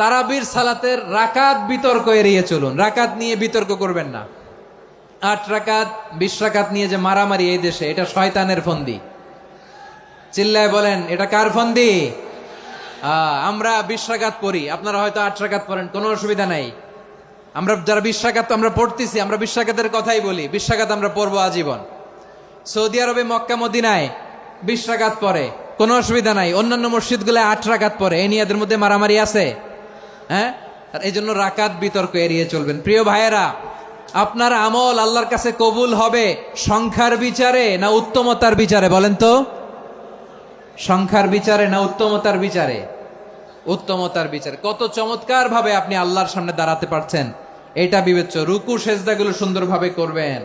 তারাবির সালাতের রাকাত বিতর্ক এড়িয়ে চলুন। রাকাত নিয়ে বিতর্ক করবেন না। 8 রাকাত 20 রাকাত নিয়ে যে মারামারি এই দেশে, এটা শয়তানের ফন্দি। চিল্লায় বলেন, এটা কার ফন্দি? আমরা 20 রাকাত পড়ি, আপনারা হয়তো 8 রাকাত পড়েন, কোনো অসুবিধা নাই। আমরা যারা 20 রাকাত আমরা পড়তেছি, আমরা 20 রাকাতের কথাই বলি। 20 রাকাত আমরা পড়বো আজীবন। সৌদি আরবে মক্কা মদিনায় 20 রাকাত পড়ে, কোনো অসুবিধা নাই। অন্যান্য মসজিদগুলো 8 রাকাত পড়ে। এই নিয়ে এদের মধ্যে মারামারি আছে? হ্যাঁ, এই জন্য রাকাত বিতর্ক এড়িয়ে চলবেন। প্রিয় ভাইয়েরা, আপনার আমল আল্লাহর কাছে কবুল হবে সংখ্যার বিচারে না উত্তমতার বিচারে? বলেন তো, সংখ্যার বিচারে না উত্তমতার বিচারে? উত্তমতার বিচারে। কত চমৎকার ভাবে আপনি আল্লাহর সামনে দাঁড়াতে পারছেন, এটা বিবেচ্য। রুকু সেজদাগুলো সুন্দরভাবে করবেন।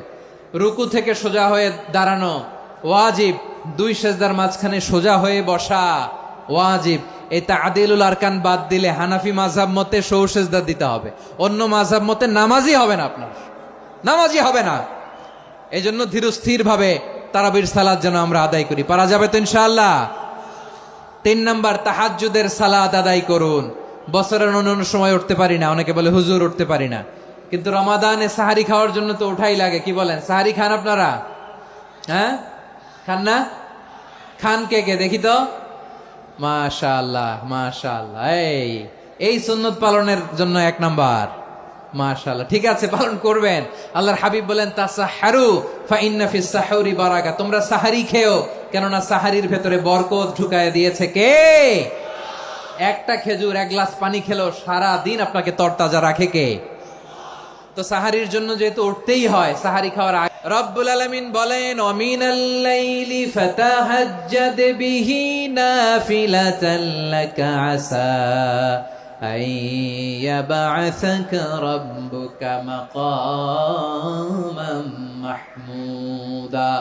রুকু থেকে সোজা হয়ে দাঁড়ানো ওয়াজিব। 2 সেজদার মাঝখানে সোজা হয়ে বসা ওয়াজিব। এই তা'দিলুল আরকান বাদ দিলে হানাফি মাযহাব মতে সৌ সেজদা দিতে হবে। অন্য মাযহাব মতে নামাজই হবে না, আপনার নামাজই হবে না। এই জন্য ধীরস্থির ভাবে তারাবির সালাত যেন আমরা আদায় করি। পারা যাবে তো ইনশাআল্লাহ? 3 নাম্বার, তাহাজ্জুদের সালাত আদায় করুন। বছরের অন্যান্য সময় উঠতে পারি না, অনেকে বলে হুজুর উঠতে পারি না, কিন্তু রমাদানে সাহারি খাওয়ার জন্য তো ওঠাই লাগে। কি বলেন, সাহারি খান আপনারা? হ্যাঁ, খান না? খান কে কে দেখি তো? মাশাআল্লাহ মাশাআল্লাহ। এই সুন্নত পালনের জন্য 1 নাম্বার। মাশাআল্লাহ, ঠিক আছে, পালন করবেন। আল্লাহর হাবিব বলেন, তাসাহহারু ফা ইন্না ফিস সাহুরি বারাকা। তোমরা সাহারি খেও, কেননা সাহারির ভেতরে বরকত ঢুকায় দিয়েছে কে? একটা খেজুর, 1 গ্লাস পানি খেলেও সারা দিন আপনাকে তরতাজা রাখে কে? তো সাহারির জন্য যেহেতু উঠতেই হয়, সাহারি খাওয়ার আগে রব্বুল আলামিন বলেন, ওয়ামিনাল লাইলি ফাতাহাজ্জাদ বিহি নাফিলাতান লাকা আসা আইয়াবআসাকা রাব্বুকা মাকামান মাহমুদা।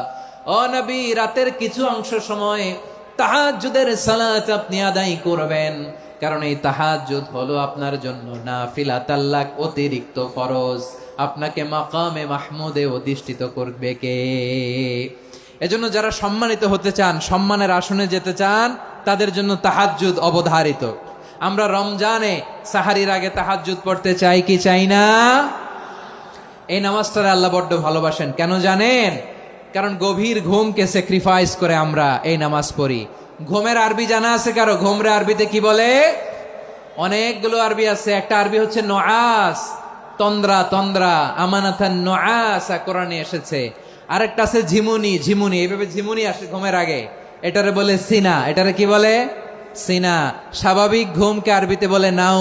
ও নবী, রাতের কিছু অংশ সময় তাহাজ্জুদের সালাত আপনি আদায় করবেন, কারণ এই তাহাজ্জুদ হলো আপনার জন্য নাফিলাতাল লাক, অতিরিক্ত ফরজ। আপনাকে মাকামে মাহমুদে অধিষ্ঠিত করবে কে? এজন্য যারা সম্মানিত হতে চান, সম্মানের আসনে যেতে চান, তাদের জন্য তাহাজ্জুদ অবধারিত। আমরা রমজানে সাহারির আগে তাহাজ্জুদ পড়তে চাই কি চাই না? এই নামাজটারে আল্লাহ বড্ড ভালোবাসেন। কেন জানেন? কারণ গভীর ঘুমকে স্যাক্রিফাইস করে আমরা এই নামাজ পড়ি। ঘুমের আরবি জানা আছে কারো? ঘুমরে আরবিতে কি বলে? অনেকগুলো আরবি আছে। একটা আরবি হচ্ছে নুআস, তন্দ্রা তন্দ্রা, আমানাতান নুআসা কোরআনে এসেছে। আরেকটা আছে ঝিমুনি, ঝিমুনি, এইভাবে ঝিমুনি আসে ঘুমের আগে, এটারে বলে সিনা। এটারে কি বলে? সিনা। স্বাভাবিক ঘুমকে আরবিতে বলে নাও।